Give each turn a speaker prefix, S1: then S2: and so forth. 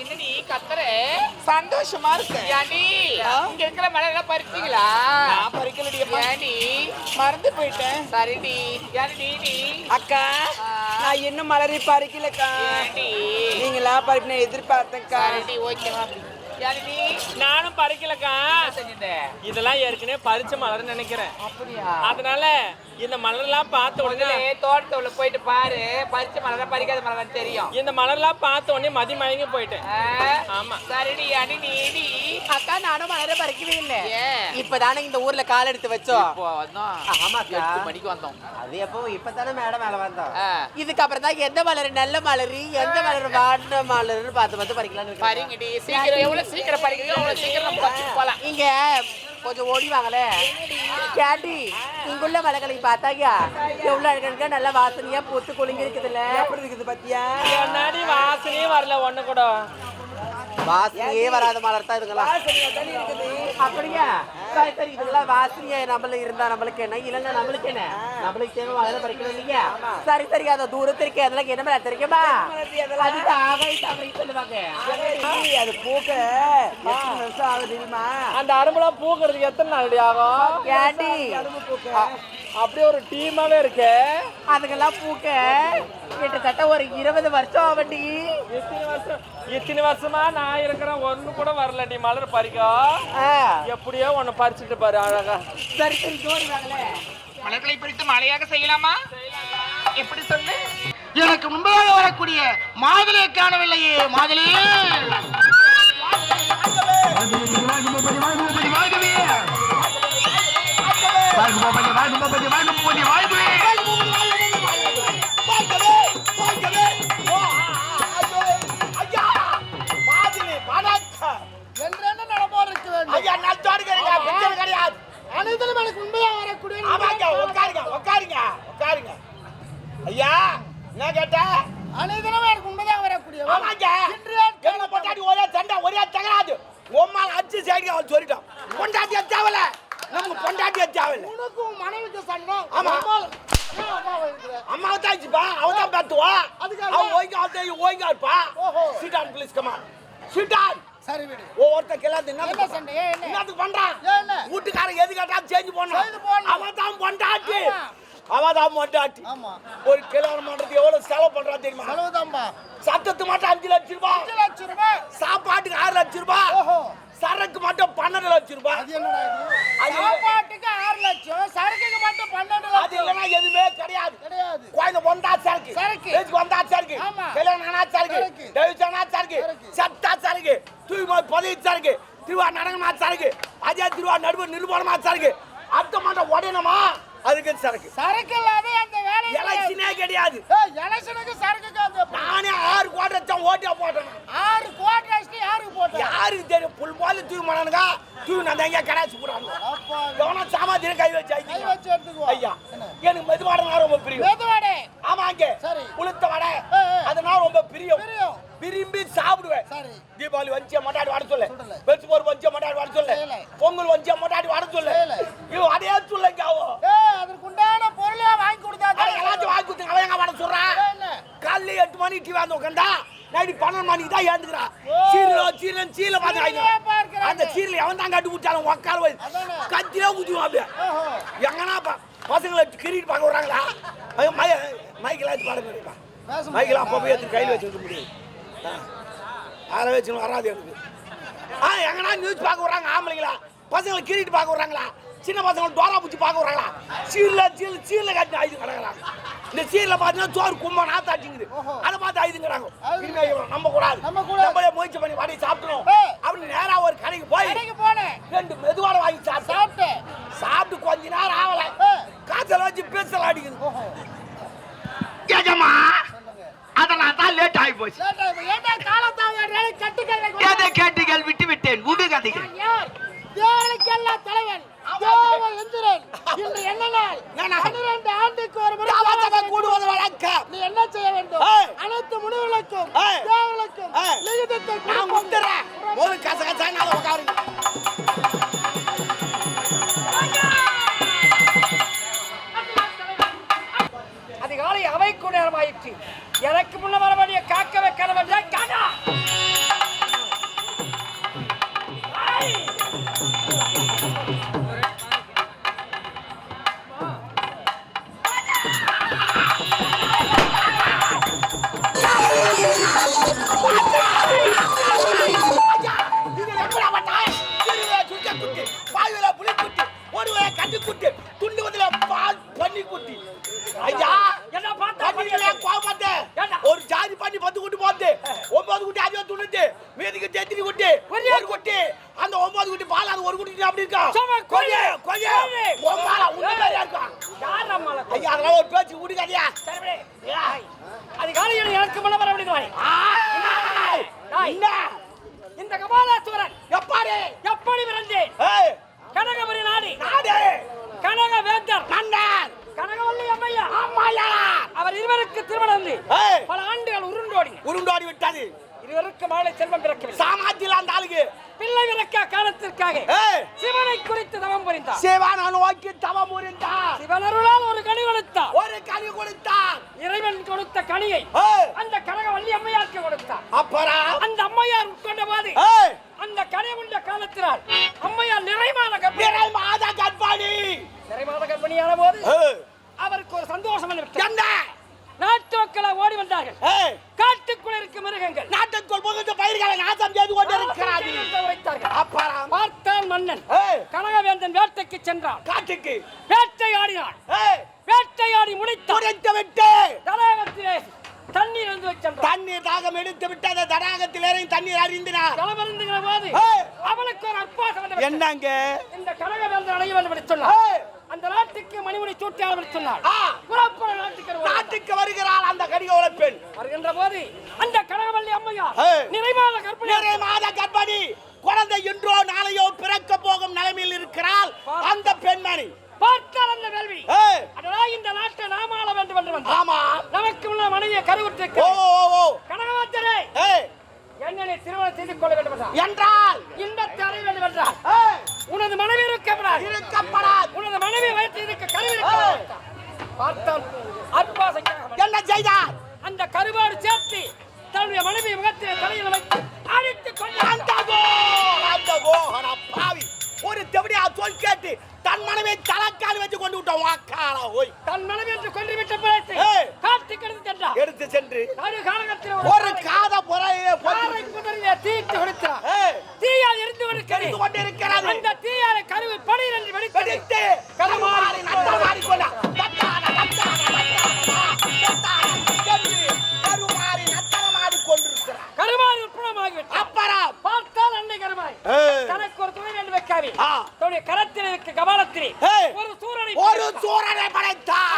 S1: என்னடி கத்துற?
S2: சந்தோஷமா இருக்கேன்.
S1: ஏண்டி இங்க இருக்கிற மலை எல்லாம் பறிச்சீங்களா?
S2: நான் பறிக்கலடி.
S1: ஏண்டி
S2: மறந்து போயிட்டேன்.
S1: சரிடி. ஏண்டி நீ
S2: அக்கா நான் இன்னும் மலரி பறிக்கலக்கா.
S1: ஏண்டி
S2: நீங்களா பறிக்கணும் எதிர்பார்த்தேன்க்கா.
S1: சரிடி ஓகேவா? ஏண்டி
S3: நானும் பறிக்கலக்கா.
S1: செஞ்சுட்ட?
S3: இதெல்லாம் ஏற்கனவே பறிச்ச மலர் நினைக்கிறேன்.
S1: அப்படியா?
S3: அதனால இந்த மலர்லாம் பார்த்த உடனே
S1: தோட்டத்துல போயிட்டு பாரு, பறிச்ச மலரா பறிக்காத மலரா தெரியும்.
S3: இந்த மலர்லாம் பார்த்த உடனே மயங்கி போயிட்டேன். ஆமா.
S1: சரிடி. அடி நீடி.
S2: அக்கா நானும் மலரை பறிக்கவே இல்லை.
S1: ஏன்?
S2: இப்பதானே இந்த ஊர்ல கால் எடுத்து வச்சோம்.
S1: இப்போ வந்தோம்.
S2: ஆமாக்கா.
S1: 8 மணிக்கு வந்தோம்.
S2: அது எப்போ இப்பதானே மேடம் மேல வந்தோம்.
S1: ஆ.
S2: இதுக்கப்புறம் தான் எந்த மலர் நல்ல மலர் எந்த மலர் வாடின மலர்னு பார்த்து பறிக்கலாம்னு
S1: பறிங்கடி. சீக்கிரம் எவ்வளவு சீக்கிரம் பறிக்கிறீங்க அவ்வளவு சீக்கிரம் நம்ம பறிச்சுட்டு போலாம்.
S2: இங்க கொஞ்சம் ஓடி வாங்களே. கேண்டி இங்குள்ள மலைகளை பார்த்தாங்க எவ்வளவு அழகா நல்ல வாசனையா பூத்து குலுங்கி இருக்குதுல்ல. எப்படி இருக்குது பத்தியா?
S3: முன்னாடி வாசனையே வரல ஒண்ணு கூட.
S2: வாசனையே வராத மலர் தான் இதுங்களா. அப்படியா? சரி சரி இதுங்களா வாசனையா நம்மள இருந்தா நம்மளுக்கு என்ன இல்லைன்னா நம்மளுக்கு என்ன? நம்மளுக்கு தேவை மலரை பறிக்கணும் இல்லையா? சரி சரி அதை தூரத்திற்கு அதெல்லாம் என்ன மலர் தெரியுமா? அது ஆகாய் தமிழ் சொல்லுவாங்க. அது பூக்க எத்தனை வருஷம் ஆகுது தெரியுமா?
S3: அந்த அரும்புலாம் பூக்கிறதுக்கு எத்தனை நாள் ஆகும்?
S2: கேண்டி
S3: அப்படியே ஒரு டீமாவே இருக்கு.
S2: அதுக்கெல்லாம் பூக்க கிட்டத்தட்ட ஒரு 20 வருஷம் ஆவண்டி.
S3: இத்தனை வருஷமா நான் இருக்கிறேன் ஒண்ணு கூட வரலடி மலர் பறிக்க. எப்படியோ ஒண்ணு பறிச்சுட்டு பாரு அழகா.
S2: சரி சரி ஜோடி வாங்களே.
S1: மலர்களை பறித்து மாலையாக செய்யலாமா? எப்படி சொல்லு?
S4: எனக்கு முன்பாக வரக்கூடிய மாதுளையை காணவில்லையே. மாதுளை அனைத்திலும் எனக்கு முன்பாக வரக்கூடிய
S5: ஐயா என்ன கேட்ட?
S4: அனைத்திலும் எனக்கு முன்பதாக வரக்கூடிய
S5: என்ன பொண்டாட்டி ஒரே சண்டை ஒரே தகராது. உம்மால அச்சு சைடு அவன் சொல்லிட்டான். பொண்டாட்டி தேவையில்ல, நமக்கு பொண்டாட்டி தேவையில்ல.
S4: உனக்கும் மனைவிக்கு சண்டை.
S5: ஆமா. அம்மாவை தான் வச்சுப்பா, அவன் தான் பார்த்துவா. அவன் ஓய்ங்க இருப்பா. Sit down please come on. Sit down.
S4: சரி விடு.
S5: ஒவ்வொருத்த கிளாத்து
S4: என்ன சண்டை?
S5: என்னத்துக்கு பண்றான்?
S4: என்ன
S5: வீட்டுக்காரன் எது கேட்டாலும் சேஞ்ச் பண்ணணும். அவன் தான் பொண்டாட்டி. அவதான் பொண்டாட்டி.
S4: ஆமா.
S5: ஒரு கல்யாணம் பண்றது எவ்வளவு செலவு பண்றா தெரியுமா?
S4: செலவுதான்பா.
S5: சத்தத்துக்கு மட்டும் 5 லட்சம் ரூபாய்.
S4: 5 லட்சம் ரூபாய்.
S5: சாப்பாட்டுக்கு 6 லட்சம் ரூபாய்.
S4: ஓஹோ.
S5: சரக்கு மட்டும் 12 லட்சம் ரூபாய்.
S4: அது என்னடா இது? சாப்பாட்டுக்கு 6 லட்சம், சரக்குக்கு மட்டும் 12
S5: அது
S4: லட்சம்.
S5: இல்லனா எதுவுமே கிடையாது.
S4: கிடையாது.
S5: கோயில வந்தா சரக்கு. பேச்சுக்கு வந்தா சரக்கு.
S4: ஆமா.
S5: கல்யாணம் ஆனா சரக்கு. டெவிஷனா சரக்கு. சத்தா சரக்கு. தூய்மை பதவி சரக்கு. திருவா நடனமா சரக்கு. அஜய் திருவா நடுவு நிர்வாணமா சரக்கு. அடுத்த மாட்டம் உடனமா அதுக்கு சரக்கு.
S4: சரக்கு இல்லாத அந்த வேலை
S5: எலெக்ஷனே கிடையாது.
S4: எலெக்ஷனுக்கு சரக்குக்கு அந்த
S5: நானே 6 கோடி வச்சேன் ஓட்டியா போட்டேன்.
S4: 6 கோடி வச்சு யாருக்கு போட்ட?
S5: யாருக்கு தெரியும்? புல் போல தூக்கி மாட்டானுங்க. தூக்கி நான் எங்க கடாச்சு போறாங்க.
S4: அப்பா
S5: எவனா சாமாதிரி கை வச்சு
S4: எடுத்துக்கோ.
S5: ஐயா எனக்கு மெதுவாடனா ரொம்ப பிரியம்.
S4: மெதுவாடே.
S5: ஆமாங்க.
S4: சரி.
S5: உளுத்த வடை அதனால ரொம்ப பிரியம்.
S4: பிரியம்.
S5: விரும்பி சாப்பிடுவேன்.
S4: சரி.
S5: தீபாவளி வஞ்சிய மட்டாடி வட சொல்லு. வெச்சு போர் வஞ்சிய மட்டாடி வட சொல்லு. பொங்கல் வஞ்சிய மட்டாடி வட சொல்லு. இவ அடையா சொல்லுங்க அவ.
S4: அதற்கு உண்டான பொருளை வாங்கி கொடுத்தா
S5: எல்லாத்தையும் வாங்கி கொடுத்து அவன் எங்க வட சொல்றா? காலைல 8 மணி டிவி வந்து உட்கார்ந்தா நைட் 12 மணிக்கு தான் ஏந்துக்கிறா. சீல பாத்து அந்த சீரில் எவன் தான் கட்டி விட்டாலும் உட்கார வை கத்திலே ஊத்துவான். அப்படியே எங்கன்னா பசங்களை கிரிக்கெட் பார்க்க வர்றாங்களா? மைக்கெல்லாம் பாடுங்க. மைக்கெல்லாம் அப்போ போய் எடுத்து கையில் வச்சுக்க முடியும். அதை வச்சு வராது எனக்கு. எங்கன்னா நியூஸ் பார்க்க வர்றாங்க ஆம்பளைங்களா? பசங்களை கிரிக்கெட் பார்க்க வர்றாங்களா? சின்ன பசங்களை டோரா பூச்சி பார்க்க வர்றாங்களா? சீரில் கட்டி ஐது கிடக்குறாங்க. இந்த சீரில் பார்த்தீங்கன்னா சோறு கும்ப நாத்தாட்டிங்குது. அதை பார்த்து ஐதுங்கிறாங்க. நம்ம கூடாது, நம்மளே முயற்சி பண்ணி வாடி சாப்பிடணும் அப்படின்னு நேரா ஒரு கடைக்கு போனேன். 2 மெதுவாட வாங்கி சாப்பிட்டு கொஞ்ச நேரம் ஆகல காய்ச்சல் வச்சு பேசல அடிக்குது. அதெல்லாம் தான் லேட் ஆகி போச்சு. கேட்டுகள் விட்டு விட்டேன். விடு கதைகள்.
S4: தேவனுக்கெல்லாம் தலைவன் இன்று என்ன நாள்? 12 ஆண்டுக்கு ஒரு முறை
S5: கூடுவது வழக்கம்.
S4: நீ என்ன செய்ய வேண்டும்? அனைத்து முனிவர்களுக்கும் தேவர்களுக்கும் லிகிதத்தை
S5: நான் கொடுத்துறேன். ஒரு கசகசான உட்காருங்க.
S3: அதிகாலை அவைக்கு நேரமாயிற்று. எனக்கு முன்ன வர வேண்டிய காக்கவே கணவன் காக்கா
S5: துணிட்டு மீதிக்கு தெத்திரி குட்டி ஒரு குட்டி அந்த 9 குட்டி பால் அது ஒரு குட்டி அப்படி இருக்கா கொஞ்ச கொஞ்ச ஒம்மால உண்மையா இருக்கா
S3: யார் அம்மால
S5: ஐயா அதெல்லாம் ஒரு பேச்சு குடிக்காதியா
S3: சரி அது காலையில எனக்கு மன வர முடியுது
S5: என்ன
S3: இந்த கபாலீஸ்வரன்
S5: எப்படி
S3: விரண்டேன் கனகபுரி நாடி கனக வேந்தர்
S5: மன்னர்
S3: கனகவல்லி அம்மையா
S5: அம்மையா
S3: அவர் இருவருக்கு திருமணம் பல ஆண்டுகள்
S5: உருண்டோடி விட்டது
S3: இருவருக்கு மகளை செல்வம் பிறக்கவில்லை
S5: சாமாத்தில அந்த ஆளுக்கு
S3: பிள்ளை பிறக்க காலத்திற்காக சிவனை குறித்து தவம் புரிந்தார்
S5: சிவனை நோக்கி தவம் புரிந்தார்
S3: சிவன் அருளால் ஒரு கனி
S5: கொடுத்தார்
S3: இறைவன் கொடுத்த கனியை அந்த கனகவல்லி அம்மையாருக்கு கொடுத்தார்
S5: அப்புறம்
S3: அந்த அம்மையார் உட்கொண்ட போது அந்த கனி உண்ட காலத்தினால் அம்மையார் நிறைமாத கர்ப்பிணியான போது அவருக்கு ஒரு சந்தோஷம் என்ன நாட்டு மக்களை ஓடி வந்தார்கள் காட்டுக்குள் இருக்கும் மிருகங்கள்
S5: நாட்டுக்குள் புகுந்த பயிர்களை நாசம் செய்து கொண்டிருக்கிறார்கள் அப்புறம்
S3: பார்த்தான் மன்னன் கனகவேந்தன் வேட்டைக்கு சென்றான்
S5: காட்டுக்கு
S3: வேட்டையாடினான் வேட்டையாடி முடித்து
S5: விட்டு
S3: தடாகத்திலே தண்ணீர் வந்து வச்சான்
S5: தண்ணீர் தாகம் எடுத்து விட்டு அந்த தடாகத்தில் இறங்கி தண்ணீர் அறிந்தினார்
S3: களமருந்துகிற போது அவனுக்கு ஒரு அற்பாசம்
S5: என்னங்க
S3: இந்த கனகவேந்தன் அடைய வேண்டும் என்று சொன்னார் அந்த நாட்டுக்கு மணிமுடி சூட்டியாளர் என்று சொன்னார் புறப்பட
S5: நாட்டுக்கு வருகிறாள் அந்த கடிகோல பெண்
S3: வருகின்ற போது அந்த கனகவல்லி அம்மையார் நிறைமாத
S5: கர்ப்பிணி குழந்தை இன்றோ நாளையோ பிறக்க போகும் நிலைமையில் இருக்கிறாள் அந்த பெண்மணி
S3: பார்த்தால் அந்த வேள்வி அதனால் இந்த நாட்டை நாம ஆள வேண்டும் என்று வந்தார்
S5: ஆமா
S3: நமக்கு முன்ன மனைவியை கருவுற்றிருக்க கனகவேந்தரே என்னை திருமணம் செய்து கொள்ள வேண்டும்
S5: என்றால்
S3: இந்த தடை வேண்டும் என்றால் உனது மனைவி இருக்கப்படாது உனது மனைவி வயிற்றில் இருக்க கருவி பார்த்தான் அற்பாசைக்காக
S5: என்ன செய்தார்
S3: அந்த கருவாடு சேர்த்து தன்னுடைய மனைவி முகத்தில் தலையில் வைத்து அடித்துக்
S5: பாவி ஒரு தெவடியா சொல் கேட்டு தன் மனைவியை தலைக்கால் வச்சு கொண்டு விட்டோம் வாக்காள ஓய்
S3: தன் மனைவி என்று கொண்டு விட்ட பிறகு காட்டுக்கு
S5: எடுத்து சென்று
S3: ஒரு
S5: காத புறையை
S3: புதரிலே தீட்டு கொடுத்தார் தீயால் எரிந்து கொண்டிருக்கிறது அந்த தீயால கருவு படீர் என்று வெடித்து
S5: கருமாறி நட்டமாறி கொண்டா கருமாறி நட்டமாறி கொண்டிருக்கிறார்
S3: கருமாறி உற்பமாகிவிட்டார்
S5: அப்புறம்
S3: பார்த்தால் அன்னை கருமாறி தனக்கு ஒரு துணை வேண்டும் வைக்காவி தன்னுடைய கரத்தில் இருக்க கபாலத்திலே ஒரு சூரனை
S5: படைத்தார்